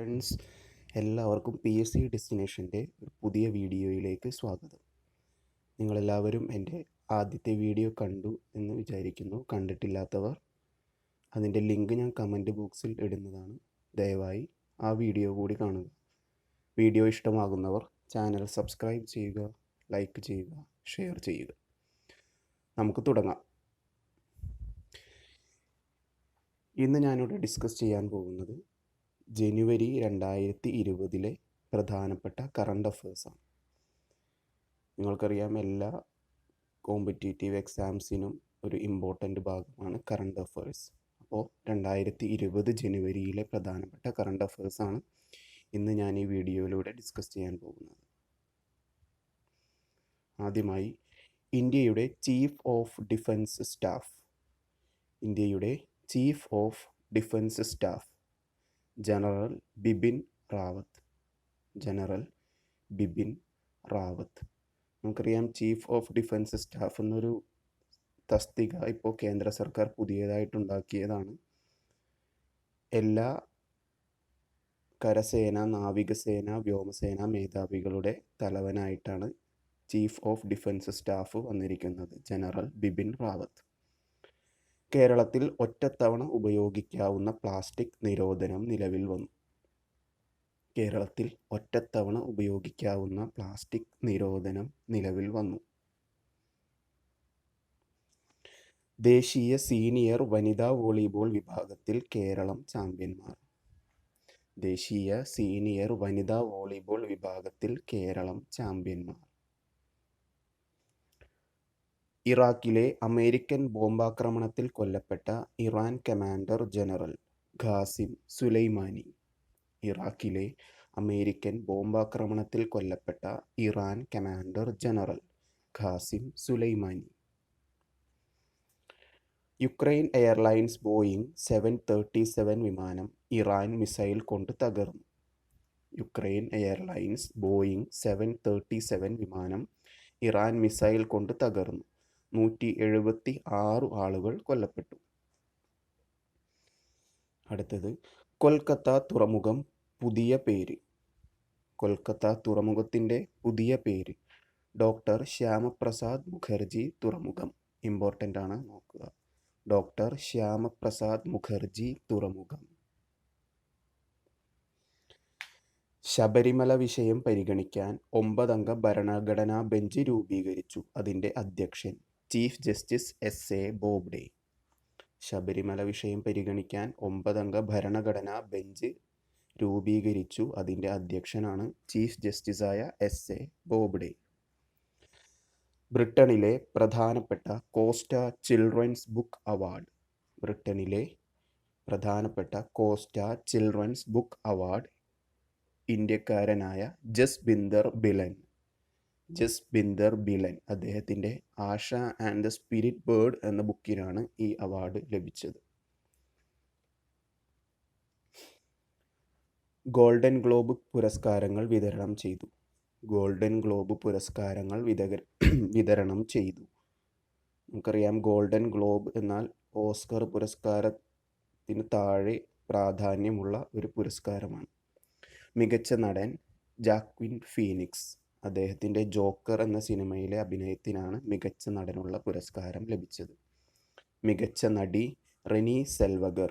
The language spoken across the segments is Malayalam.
ഫ്രണ്ട്സ്, എല്ലാവർക്കും PSC ഡെസ്റ്റിനേഷൻ്റെ ഒരു പുതിയ വീഡിയോയിലേക്ക് സ്വാഗതം. നിങ്ങളെല്ലാവരും എൻ്റെ ആദ്യത്തെ വീഡിയോ കണ്ടു എന്ന് വിചാരിക്കുന്നു. കണ്ടിട്ടില്ലാത്തവർ അതിൻ്റെ ലിങ്ക് ഞാൻ കമൻറ്റ് ബോക്സിൽ ഇടുന്നതാണ്. ദയവായി ആ വീഡിയോ കൂടി കാണുക. വീഡിയോ ഇഷ്ടമാകുന്നവർ ചാനൽ സബ്സ്ക്രൈബ് ചെയ്യുക, ലൈക്ക് ചെയ്യുക, ഷെയർ ചെയ്യുക. നമുക്ക് തുടങ്ങാം. ഇന്ന് ഞാനിവിടെ ഡിസ്കസ് ചെയ്യാൻ പോകുന്നത് ജനുവരി 2020 പ്രധാനപ്പെട്ട കറണ്ട് അഫേഴ്സാണ്. നിങ്ങൾക്കറിയാം, എല്ലാ കോമ്പറ്റേറ്റീവ് എക്സാംസിനും ഒരു ഇമ്പോർട്ടൻ്റ് ഭാഗമാണ് കറണ്ട് അഫേഴ്സ്. അപ്പോൾ 2020 ജനുവരിയിലെ പ്രധാനപ്പെട്ട കറണ്ട് അഫേഴ്സാണ് ഇന്ന് ഞാൻ ഈ വീഡിയോയിലൂടെ ഡിസ്കസ് ചെയ്യാൻ പോകുന്നത്. ആദ്യമായി, ഇന്ത്യയുടെ chief of defence staff general Bipin Rawat. നമുക്കറിയാം, ചീഫ് ഓഫ് ഡിഫൻസ് സ്റ്റാഫ് എന്നൊരു തസ്തിക ഇപ്പോൾ കേന്ദ്ര സർക്കാർ പുതിയതായിട്ടുണ്ടാക്കിയതാണ്. എല്ലാ കരസേന, നാവികസേന, വ്യോമസേന മേധാവികളുടെ തലവനായിട്ടാണ് ചീഫ് ഓഫ് ഡിഫൻസ് സ്റ്റാഫ് വന്നിരിക്കുന്നത്, ജനറൽ ബിപിൻ റാവത്ത്. കേരളത്തിൽ ഒറ്റത്തവണ ഉപയോഗിക്കാവുന്ന പ്ലാസ്റ്റിക് നിരോധനം നിലവിൽ വന്നു. ദേശീയ സീനിയർ വനിതാ വോളിബോൾ വിഭാഗത്തിൽ കേരളം ചാമ്പ്യന്മാർ. ഇറാഖിലെ അമേരിക്കൻ ബോംബാക്രമണത്തിൽ കൊല്ലപ്പെട്ട Iran commander general Qasem Soleimani. Ukraine airlines Boeing 737 വിമാനം ഇറാൻ മിസൈൽ കൊണ്ട് തകർന്നു. 176 ആളുകൾ കൊല്ലപ്പെട്ടു. അടുത്തത്, കൊൽക്കത്ത തുറമുഖത്തിൻ്റെ പുതിയ പേര് ഡോക്ടർ ശ്യാമപ്രസാദ് മുഖർജി തുറമുഖം. ഇമ്പോർട്ടൻ്റ് ആണ്, നോക്കുക. ഡോക്ടർ ശ്യാമപ്രസാദ് മുഖർജി തുറമുഖം. ശബരിമല വിഷയം പരിഗണിക്കാൻ 9-അംഗ ഭരണഘടനാ ബെഞ്ച് രൂപീകരിച്ചു. അതിൻ്റെ അധ്യക്ഷൻ chief justice SA Bobde. Sabarimala വിഷയം പരിഗണിക്കാൻ 9-അംഗ ഭരണഘടനാ ബെഞ്ച് രൂപീകരിച്ചു. അതിൻ്റെ അധ്യക്ഷനാണ് ചീഫ് ജസ്റ്റിസായ SA ബോബ്ഡെ. ബ്രിട്ടനിലെ പ്രധാനപ്പെട്ട cost children's book award ഇന്ത്യക്കാരനായ Jasbinder ബിലൻ. അദ്ദേഹത്തിൻ്റെ Asha and the spirit bird എന്ന ബുക്കിനാണ് ഈ അവാർഡ് ലഭിച്ചത്. ഗോൾഡൻ ഗ്ലോബ് പുരസ്കാരങ്ങൾ വിതരണം ചെയ്തു. നമുക്കറിയാം, ഗോൾഡൻ ഗ്ലോബ് എന്നാൽ ഓസ്കർ പുരസ്കാരത്തിന് താഴെ പ്രാധാന്യമുള്ള ഒരു പുരസ്കാരമാണ്. മികച്ച നടൻ ജാക്വിൻ ഫീനിക്സ്. അദ്ദേഹത്തിൻ്റെ ജോക്കർ എന്ന സിനിമയിലെ അഭിനയത്തിനാണ് മികച്ച നടനുള്ള പുരസ്കാരം ലഭിച്ചത്. മികച്ച നടി റെനി സെൽവഗർ.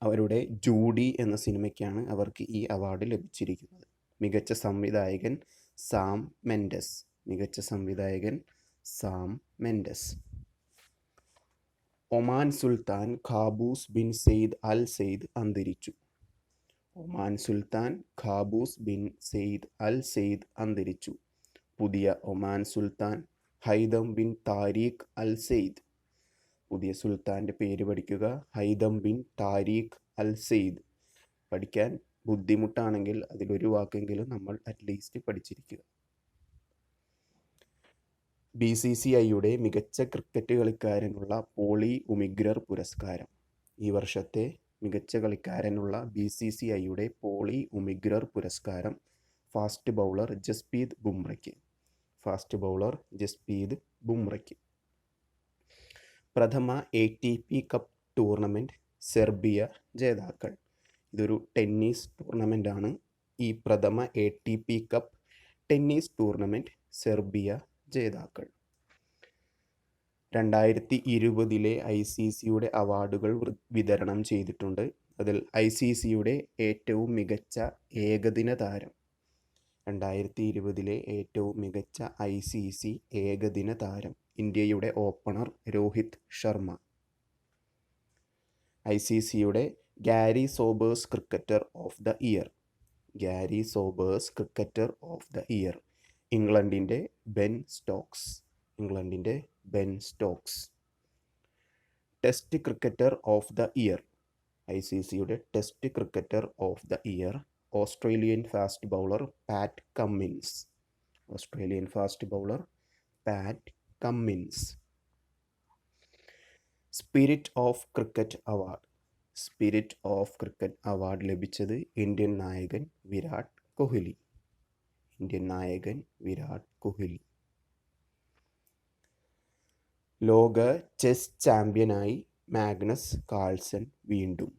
അവരുടെ ജൂഡി എന്ന സിനിമയ്ക്കാണ് അവർക്ക് ഈ അവാർഡ് ലഭിച്ചിരിക്കുന്നത്. മികച്ച സംവിധായകൻ സാം മെൻഡസ്. ഒമാൻ സുൽത്താൻ Qaboos bin Said al Said പുതിയ ഒമാൻ സുൽത്താൻ Haitham bin Tariq al Said. പുതിയ സുൽത്താൻ്റെ പേര് പഠിക്കുക, Haitham bin Tariq al Said. പഠിക്കാൻ ബുദ്ധിമുട്ടാണെങ്കിൽ അതിലൊരു വാക്കെങ്കിലും നമ്മൾ അറ്റ്ലീസ്റ്റ് പഠിച്ചിരിക്കുക. BCCIയുടെ മികച്ച ക്രിക്കറ്റ് കളിക്കാരനുള്ള പോളി ഉമിഗ്രർ പുരസ്കാരം. ഈ വർഷത്തെ മികച്ച കളിക്കാരനുള്ള BCCIയുടെ പോളി ഉമിഗ്രർ പുരസ്കാരം ഫാസ്റ്റ് ബൗളർ ജസ്പ്രീത് ബുംറയ്ക്ക്. പ്രഥമ ATP കപ്പ് ടൂർണമെൻറ്റ് സെർബിയ ജേതാക്കൾ. ഇതൊരു ടെന്നീസ് ടൂർണമെൻ്റ് ആണ്. ഈ പ്രഥമ ATP cup tennis tournament Serbia ജേതാക്കൾ. 2020 ICCയുടെ അവാർഡുകൾ വിതരണം ചെയ്തിട്ടുണ്ട്. അതിൽ ICCയുടെ ഏറ്റവും മികച്ച ഏകദിന താരം, 2020 ഏറ്റവും മികച്ച ICC ഏകദിന താരം ഇന്ത്യയുടെ ഓപ്പണർ രോഹിത് ശർമ്മ. ICCയുടെ Garry Sobers cricketer of the year, Garry Sobers cricketer of the year ഇംഗ്ലണ്ടിൻ്റെ ബെൻ സ്റ്റോക്സ്, ഇംഗ്ലണ്ടിൻ്റെ Ben Stokes. Test cricketer of the year, ICCയുടെ test cricketer of the year Australian fast bowler Pat Cummins, Australian fast bowler Pat Cummins. Spirit of cricket award, spirit of cricket award ലഭിച്ചത് ഇന്ത്യൻ നായകൻ വിരാട് കോഹ്ലി, ഇന്ത്യൻ നായകൻ വിരാട് കോഹ്ലി. ലോക ചെസ് ചാമ്പ്യനായി മാഗ്നസ് കാൾസൺ വീണ്ടും,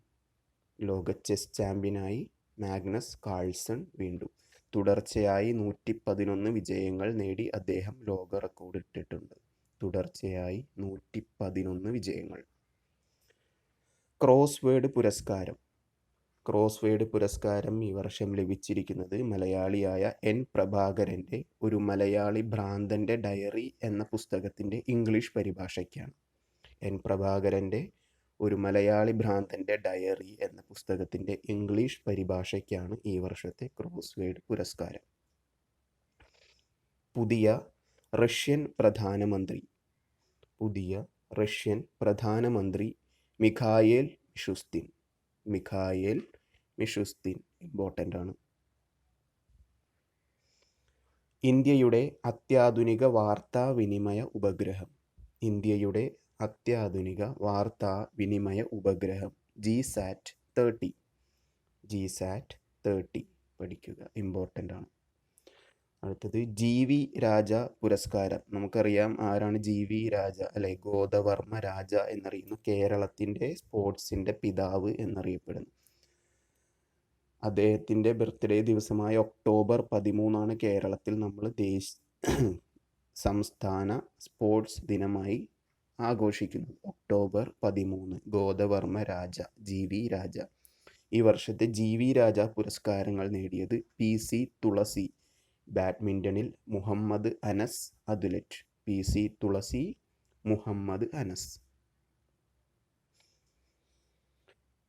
ലോക ചെസ് ചാമ്പ്യനായി മാഗ്നസ് കാൾസൺ വീണ്ടും. തുടർച്ചയായി 111 വിജയങ്ങൾ നേടി അദ്ദേഹം ലോക റെക്കോർഡ് ഇട്ടിട്ടുണ്ട്. തുടർച്ചയായി 111 വിജയങ്ങൾ. ക്രോസ്വേഡ് പുരസ്കാരം, ക്രോസ്വേഡ് പുരസ്കാരം ഈ വർഷം ലഭിച്ചിരിക്കുന്നത് മലയാളിയായ N പ്രഭാകരൻ്റെ ഒരു മലയാളി ഭ്രാന്തൻ്റെ ഡയറി എന്ന പുസ്തകത്തിൻ്റെ ഇംഗ്ലീഷ് പരിഭാഷയ്ക്കാണ്. N പ്രഭാകരൻ്റെ ഒരു മലയാളി ഭ്രാന്തൻ്റെ ഡയറി എന്ന പുസ്തകത്തിൻ്റെ ഇംഗ്ലീഷ് പരിഭാഷയ്ക്കാണ് ഈ വർഷത്തെ ക്രോസ്വേഡ് പുരസ്കാരം. പുതിയ റഷ്യൻ പ്രധാനമന്ത്രി, പുതിയ റഷ്യൻ പ്രധാനമന്ത്രി മിഖായേൽ മിഷുസ്തിൻ, മിഖായേൽ മിഷുസ്തിൻ ഇമ്പോർട്ടൻ്റ് ആണ്. ഇന്ത്യയുടെ അത്യാധുനിക വാർത്താവിനിമയ ഉപഗ്രഹം, ഇന്ത്യയുടെ അത്യാധുനിക വാർത്താവിനിമയ ഉപഗ്രഹം GSAT-30, GSAT-30 പഠിക്കുക, ഇമ്പോർട്ടൻ്റ് ആണ്. അടുത്തത് GV രാജ പുരസ്കാരം. നമുക്കറിയാം ആരാണ് GV രാജ അല്ലെ, ഗോദവർമ്മ രാജ എന്നറിയുന്നു, കേരളത്തിൻ്റെ സ്പോർട്സിൻ്റെ പിതാവ് എന്നറിയപ്പെടുന്നു. അദ്ദേഹത്തിൻ്റെ ബർത്ത്ഡേ ദിവസമായ ഒക്ടോബർ 13 കേരളത്തിൽ നമ്മൾ സംസ്ഥാന സ്പോർട്സ് ദിനമായി ആഘോഷിക്കുന്നു. ഒക്ടോബർ 13 ഗോദവർമ്മ രാജ, GV രാജ. ഈ വർഷത്തെ GV രാജ പുരസ്കാരങ്ങൾ നേടിയത് PC തുളസി ബാഡ്മിൻ്റണിൽ, മുഹമ്മദ് അനസ് അതുലറ്റ്, PC തുളസി, മുഹമ്മദ് അനസ്.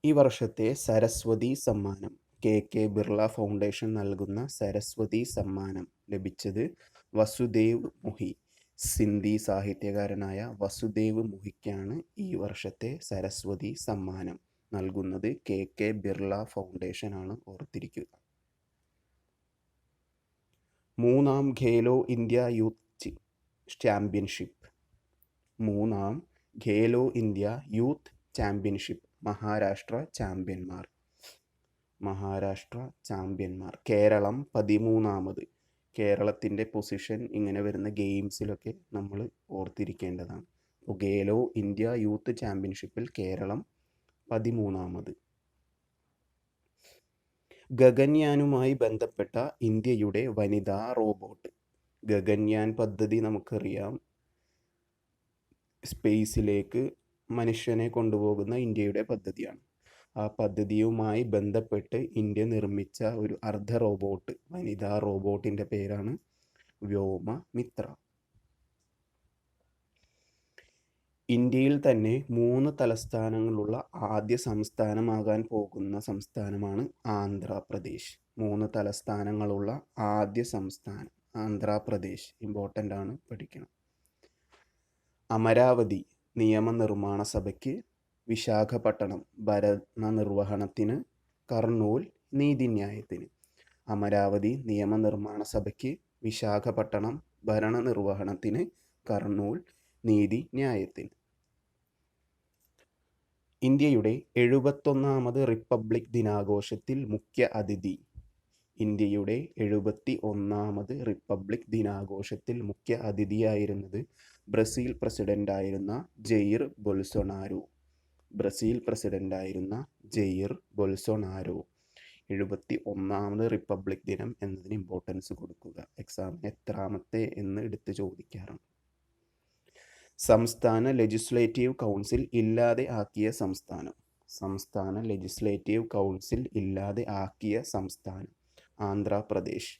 ഈ വർഷത്തെ സരസ്വതി സമ്മാനം, KK ബിർള ഫൗണ്ടേഷൻ നൽകുന്ന സരസ്വതി സമ്മാനം ലഭിച്ചത് വസുദേവ് മുഹി, സിന്ധി സാഹിത്യകാരനായ വസുദേവ് മുഹിക്കാണ് ഈ വർഷത്തെ സരസ്വതി സമ്മാനം നൽകുന്നത്. KK ബിർള ഫൗണ്ടേഷൻ ആണ്, ഓർത്തിരിക്കുക. മൂന്നാം ഖേലോ ഇന്ത്യ യൂത്ത് ചാമ്പ്യൻഷിപ്പ്, മൂന്നാം Khelo India youth championship Maharashtra ചാമ്പ്യന്മാർ, മഹാരാഷ്ട്ര ചാമ്പ്യന്മാർ. കേരളം 13ാമത്. കേരളത്തിൻ്റെ പൊസിഷൻ ഇങ്ങനെ വരുന്ന ഗെയിംസിലൊക്കെ നമ്മൾ ഓർത്തിരിക്കേണ്ടതാണ്. അപ്പോൾ ഖേലോ ഇന്ത്യ യൂത്ത് ചാമ്പ്യൻഷിപ്പിൽ കേരളം 13ാമത്. ഗഗൻയാനുമായി ബന്ധപ്പെട്ട ഇന്ത്യയുടെ വനിതാ റോബോട്ട്, ഗഗൻയാൻ പദ്ധതി നമുക്കറിയാം, സ്പേസിലേക്ക് മനുഷ്യനെ കൊണ്ടുപോകുന്ന ഇന്ത്യയുടെ പദ്ധതിയാണ്. ആ പദ്ധതിയുമായി ബന്ധപ്പെട്ട് ഇന്ത്യ നിർമ്മിച്ച ഒരു അർദ്ധ റോബോട്ട്, വനിതാ റോബോട്ടിൻ്റെ പേരാണ് വ്യോമമിത്ര. ഇന്ത്യയിൽ തന്നെ 3 തലസ്ഥാനങ്ങളുള്ള ആദ്യ സംസ്ഥാനമാകാൻ പോകുന്ന സംസ്ഥാനമാണ് ആന്ധ്രാപ്രദേശ്. 3 തലസ്ഥാനങ്ങളുള്ള ആദ്യ സംസ്ഥാനം ആന്ധ്രാപ്രദേശ്, ഇമ്പോർട്ടൻ്റ് ആണ്, പഠിക്കണം. അമരാവതി നിയമനിർമ്മാണ സഭയ്ക്ക്, വിശാഖപട്ടണം ഭരണനിർവഹണത്തിന്, കർണൂൽ നീതിന്യായത്തിന്. അമരാവതി നിയമനിർമ്മാണ സഭയ്ക്ക്, വിശാഖപട്ടണം ഭരണനിർവഹണത്തിന്, കർണൂൽ നീതിന്യായത്തിന്. ഇന്ത്യയുടെ 71ാമത് റിപ്പബ്ലിക് ദിനാഘോഷത്തിൽ മുഖ്യ അതിഥി, ഇന്ത്യയുടെ 71ാമത് റിപ്പബ്ലിക് ദിനാഘോഷത്തിൽ മുഖ്യ അതിഥിയായിരുന്നത് ബ്രസീൽ പ്രസിഡൻ്റായിരുന്ന ജെയിർ ബൊൽസൊനാരോ, ബ്രസീൽ പ്രസിഡൻ്റായിരുന്ന ജെയിർ ബൊൽസൊനാരോ. 71ാമത് റിപ്പബ്ലിക് ദിനം എന്നതിന് ഇമ്പോർട്ടൻസ് കൊടുക്കുക. എക്സാമിന് എത്രാമത്തെ എന്ന് എടുത്ത് ചോദിക്കാറുണ്ട്. സംസ്ഥാന ലെജിസ്ലേറ്റീവ് കൗൺസിൽ ഇല്ലാതെ ആക്കിയ സംസ്ഥാനം. സംസ്ഥാന ലെജിസ്ലേറ്റീവ് കൗൺസിൽ ഇല്ലാതെ ആക്കിയ സംസ്ഥാനം ആന്ധ്രാപ്രദേശ്.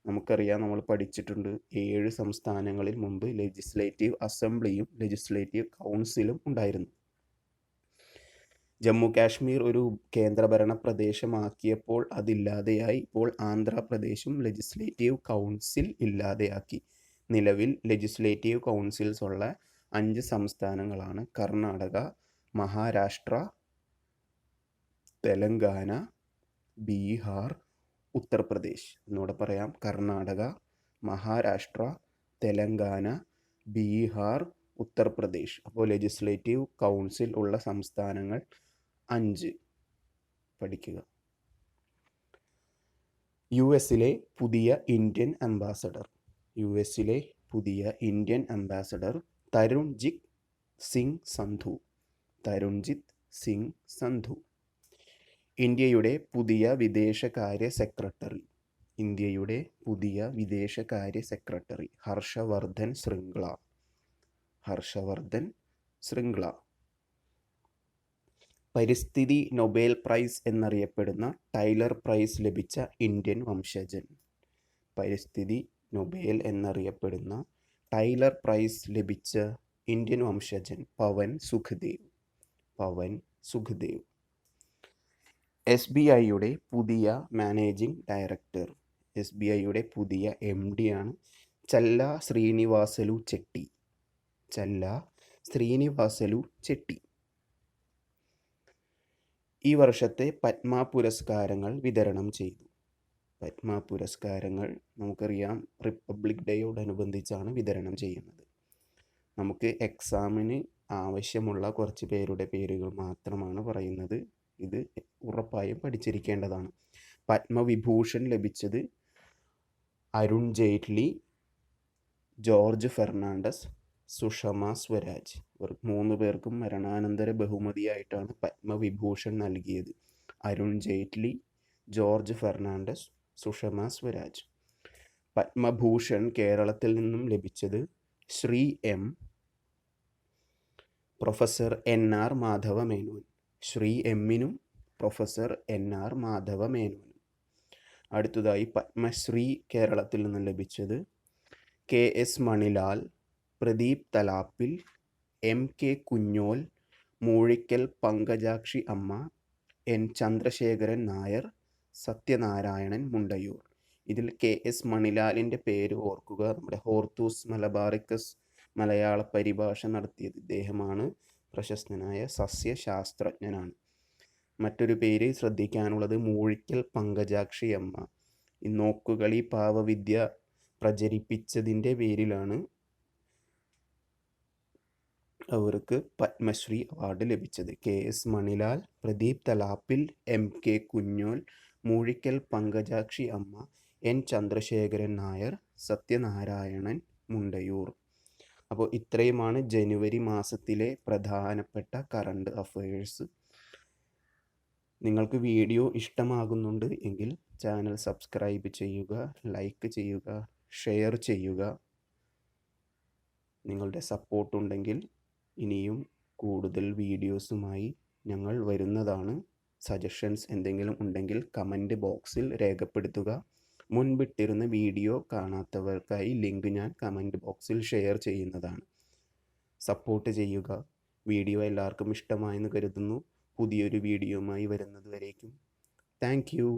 നമുക്കറിയാം, നമ്മൾ പഠിച്ചിട്ടുണ്ട്, 7 സംസ്ഥാനങ്ങളിൽ മുമ്പ് ലെജിസ്ലേറ്റീവ് അസംബ്ലിയും ലെജിസ്ലേറ്റീവ് കൗൺസിലും ഉണ്ടായിരുന്നു. ജമ്മു കാശ്മീർ ഒരു കേന്ദ്രഭരണ പ്രദേശമാക്കിയപ്പോൾ അതില്ലാതെയായി. ഇപ്പോൾ ആന്ധ്രാപ്രദേശും ലെജിസ്ലേറ്റീവ് കൗൺസിൽ ഇല്ലാതെയാക്കി. നിലവിൽ ലെജിസ്ലേറ്റീവ് കൗൺസിൽസ് ഉള്ള 5 സംസ്ഥാനങ്ങളാണ് കർണാടക, മഹാരാഷ്ട്ര, തെലങ്കാന, ബീഹാർ, ഉത്തർപ്രദേശ്. എന്നോട് പറയാം: കർണാടക, മഹാരാഷ്ട്ര, തെലങ്കാന, ബീഹാർ, ഉത്തർപ്രദേശ്. അപ്പോൾ ലെജിസ്ലേറ്റീവ് കൗൺസിൽ ഉള്ള സംസ്ഥാനങ്ങൾ 5 പഠിക്കുക. US-ലെ പുതിയ ഇന്ത്യൻ അംബാസഡർ. US-ലെ പുതിയ ഇന്ത്യൻ അംബാസഡർ തരുൺജിത് സിംഗ് സന്ധു. തരുൺജിത് സിംഗ് സന്ധു. ഇന്ത്യയുടെ പുതിയ വിദേശകാര്യ സെക്രട്ടറി. ഇന്ത്യയുടെ പുതിയ വിദേശകാര്യ സെക്രട്ടറി ഹർഷവർദ്ധൻ ശൃംഗ്ല. ഹർഷവർദ്ധൻ ശൃംഗ്ല. പരിസ്ഥിതി നൊബേൽ പ്രൈസ് എന്നറിയപ്പെടുന്ന ടൈലർ പ്രൈസ് ലഭിച്ച ഇന്ത്യൻ വംശജൻ. പരിസ്ഥിതി നൊബേൽ എന്നറിയപ്പെടുന്ന ടൈലർ പ്രൈസ് ലഭിച്ച ഇന്ത്യൻ വംശജൻ പവൻ സുഖ്ദേവ്. പവൻ സുഖ്ദേവ്. SBIയുടെ പുതിയ മാനേജിംഗ് ഡയറക്ടർ. SBIയുടെ പുതിയ MD ആണ് ചല്ല ശ്രീനിവാസലു ചെട്ടി. ചല്ല ശ്രീനിവാസലു ചെട്ടി. ഈ വർഷത്തെ പത്മ പുരസ്കാരങ്ങൾ വിതരണം ചെയ്തു. പത്മ പുരസ്കാരങ്ങൾ നമുക്കറിയാം റിപ്പബ്ലിക് ഡേയോടനുബന്ധിച്ചാണ് വിതരണം ചെയ്യുന്നത്. നമുക്ക് എക്സാമിന് ആവശ്യമുള്ള കുറച്ച് പേരുടെ പേരുകൾ മാത്രമാണ് പറയുന്നത്. ഇത് ഉറപ്പായും പഠിച്ചിരിക്കേണ്ടതാണ്. പത്മവിഭൂഷൺ ലഭിച്ചത് അരുൺ ജെയ്റ്റ്ലി, ജോർജ് ഫെർണാണ്ടസ്, സുഷമ സ്വരാജ്. ഇവർ 3 പേർക്കും മരണാനന്തര ബഹുമതിയായിട്ടാണ് പത്മവിഭൂഷൺ നൽകിയത്. അരുൺ ജെയ്റ്റ്ലി, ജോർജ് ഫെർണാണ്ടസ്, സുഷമ സ്വരാജ്. പത്മഭൂഷൺ കേരളത്തിൽ നിന്നും ലഭിച്ചത് Shri M. Professor NR Madhava Menon. Shri M-നും പ്രൊഫസർ NR മാധവ മേനോനും. അടുത്തതായി പത്മശ്രീ കേരളത്തിൽ നിന്നും ലഭിച്ചത് KS മണിലാൽ, പ്രദീപ് തലാപ്പിൽ, MK കുഞ്ഞോൽ, മൂഴിക്കൽ പങ്കജാക്ഷി അമ്മ, N ചന്ദ്രശേഖരൻ നായർ, സത്യനാരായണൻ മുണ്ടയൂർ. ഇതിൽ KS മണിലാലിൻ്റെ പേര് ഓർക്കുക. നമ്മുടെ ഹോർത്തൂസ് മലബാറിക്കസ് മലയാള പരിഭാഷ നടത്തിയത് ഇദ്ദേഹമാണ്. പ്രശസ്തനായ സസ്യശാസ്ത്രജ്ഞനാണ്. മറ്റൊരു പേര് ശ്രദ്ധിക്കാനുള്ളത് മൂഴിക്കൽ പങ്കജാക്ഷി അമ്മ. ഈ നോക്കുകളി പാവവിദ്യ പ്രചരിപ്പിച്ചതിൻ്റെ പേരിലാണ് അവർക്ക് പത്മശ്രീ അവാർഡ് ലഭിച്ചത്. KS മണിലാൽ, പ്രദീപ് തലാപ്പിൽ, MK കുഞ്ഞോൽ, മൂഴിക്കൽ പങ്കജാക്ഷി അമ്മ, N ചന്ദ്രശേഖരൻ നായർ, സത്യനാരായണൻ മുണ്ടയൂർ. അപ്പോൾ ഇത്രയുമാണ് ജനുവരി മാസത്തിലെ പ്രധാനപ്പെട്ട കറണ്ട് അഫയേഴ്സ്. നിങ്ങൾക്ക് വീഡിയോ ഇഷ്ടമാകുന്നുണ്ട് എങ്കിൽ ചാനൽ സബ്സ്ക്രൈബ് ചെയ്യുക, ലൈക്ക് ചെയ്യുക, ഷെയർ ചെയ്യുക. നിങ്ങളുടെ സപ്പോർട്ടുണ്ടെങ്കിൽ ഇനിയും കൂടുതൽ വീഡിയോസുമായി ഞങ്ങൾ വരുന്നതാണ്. സജഷൻസ് എന്തെങ്കിലും ഉണ്ടെങ്കിൽ കമൻറ്റ് ബോക്സിൽ രേഖപ്പെടുത്തുക. മുൻപിട്ടിരുന്ന വീഡിയോ കാണാത്തവർക്കായി ലിങ്ക് ഞാൻ കമൻറ്റ് ബോക്സിൽ ഷെയർ ചെയ്യുന്നതാണ്. സപ്പോർട്ട് ചെയ്യുക. വീഡിയോ എല്ലാവർക്കും ഇഷ്ടമായെന്ന് കരുതുന്നു. പുതിയൊരു വീഡിയോയുമായി വരുന്നത് വരേക്കും താങ്ക് യു.